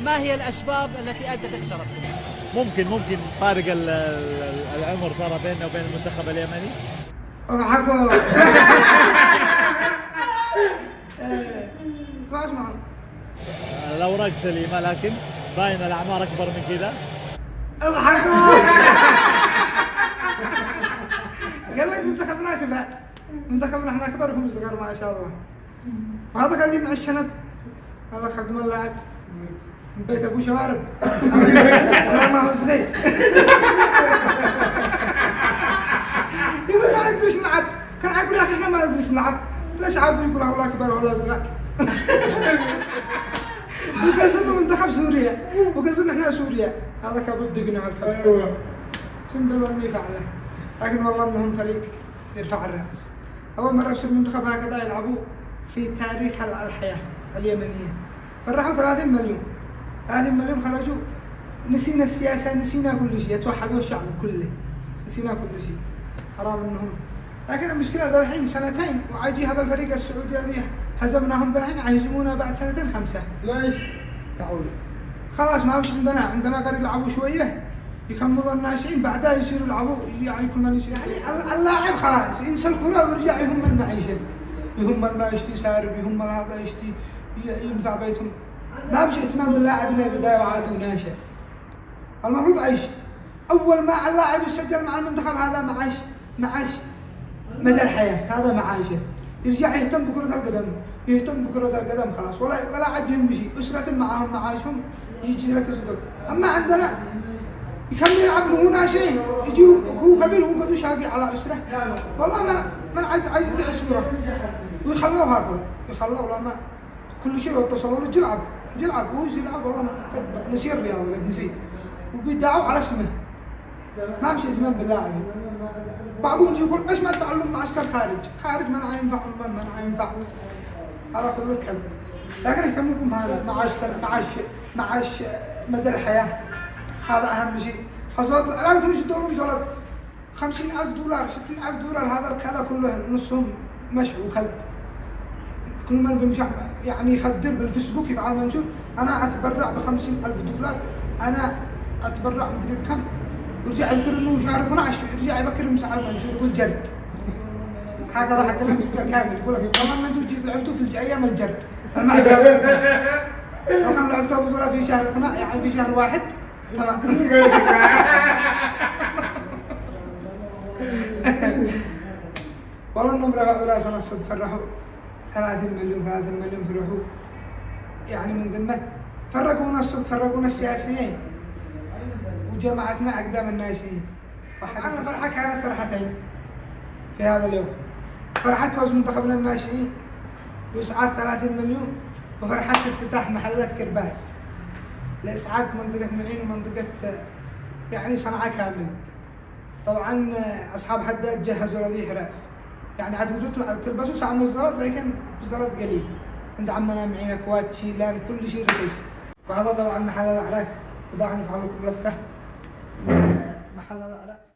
ما هي الأسباب التي أدت إلى ممكن فارق العمر صار بيننا وبين المنتخب اليمني. عفوا اسمع الأوراق سليمة لكن باين الأعمار أكبر من كذا. اضحكوا قال لك منتخبنا كبار، منتخبنا احنا كبار وهم صغار ما شاء الله. وهذا كان لي مع الشنب، هذا خدم اللاعب من بيت ابو شوارب ما هو صغير يقول ما نقدرش نلعب، كان يقول يا اخي احنا ما نقدرش نلعب، ليش عادوا يقول هؤلاء كبار وهؤلاء صغار وقصدنا منتخب سوريا وقصدنا احنا سوريا، هذا كان بدقنا هالكلام اقسم بالله اني فعله، لكن والله انهم فريق يرفع الراس. اول مره يصير المنتخب هكذا يلعبوا في تاريخ الحياه اليمنيه. فرحوا 30 مليون 30 مليون خرجوا، نسينا السياسه، نسينا كل شيء، يتوحدوا الشعب كله، نسينا كل شيء. حرام انهم، لكن المشكله ذا الحين سنتين وعاجي هذا الفريق السعودي الذي هزمناهم ذا الحين عايزمونا بعد سنتين 5. ليش؟ تعويض. خلاص ما فيش عندنا غير يلعبوا شويه يكملوا الناشئين بعدها يصيروا يلعبوا، يعني كل ما يصير يعني اللاعب خلاص ينسى الكره ويرجع يهم المعيشه، يهم ما يشتي سارب، يهم هذا يشتي ينفع بيتهم. ما فيش اهتمام باللاعب من البدايه وعادوا ناشئ. المفروض ايش؟ اول ما اللاعب يسجل مع المنتخب هذا معاش مدى الحياه، هذا معاشه. يرجع يهتم بكره القدم، يهتم بكره القدم خلاص، ولا عاد يهم بشيء، اسره معاهم معاشهم يجي يركز بكره. اما عندنا يكمل يلعب وهو ناشئ، يجي هو كبير وهو قد شاقي على اسره، والله من عايز يدعس كره ويخلوه هكذا، يخلوه لما كل شيء يتصلوا له يلعب وهو يلعب، والله قد نسي الرياضه، قد نسي وبيدعوا على اسمه. ما فيش اهتمام باللاعب. بعضهم يجي يقول ايش ما تعلم معسكر خارج ما ينفع، ما ينفع، هذا كله كلام. لكن اهتموا بهم هذا معاش مدى الحياه، هذا اهم شيء. حصلت الان كل شيء دولهم زلط $50,000 $60,000، هذا كله نصهم مشي وكلب. كل من بيمشي يعني يخدر بالفيسبوك يفعل منشور، انا اتبرع $50,000، انا اتبرع مدري بكم، يرجع يذكر انه شهر 12 يرجع يبكر يمسح المنشور يقول جرد. هكذا حق التجار كامل يقول لك كمان ما انتم جيتوا لعبتوا في ايام الجرد. لو كان لعبتوا بطوله في شهر 12 يعني في شهر 1 تمام. والله انهم رفعوا راسنا الصدق، فرحوا 30 مليون فرحوا، يعني من ذمه فرقونا الصدق، فرقونا السياسيين وجمعتنا اقدام الناشئين. انا فرحه كانت فرحتين في هذا اليوم، فرحه فوز منتخبنا الناشئين واسعاد 30 مليون، وفرحه افتتاح محلات كرباس لاسعاد منطقه معين ومنطقه يعني صنعاء كامله. طبعا اصحاب حداد جهزوا لذي حراف، يعني عاد تلبسوا ساعه من الزلط، لكن الزلط قليل. عند عمنا معين اكواد شيلان كل شيء رخيص. وهذا طبعا محل الاعراس، وضعنا نفعل لكم لفه محل الاعراس.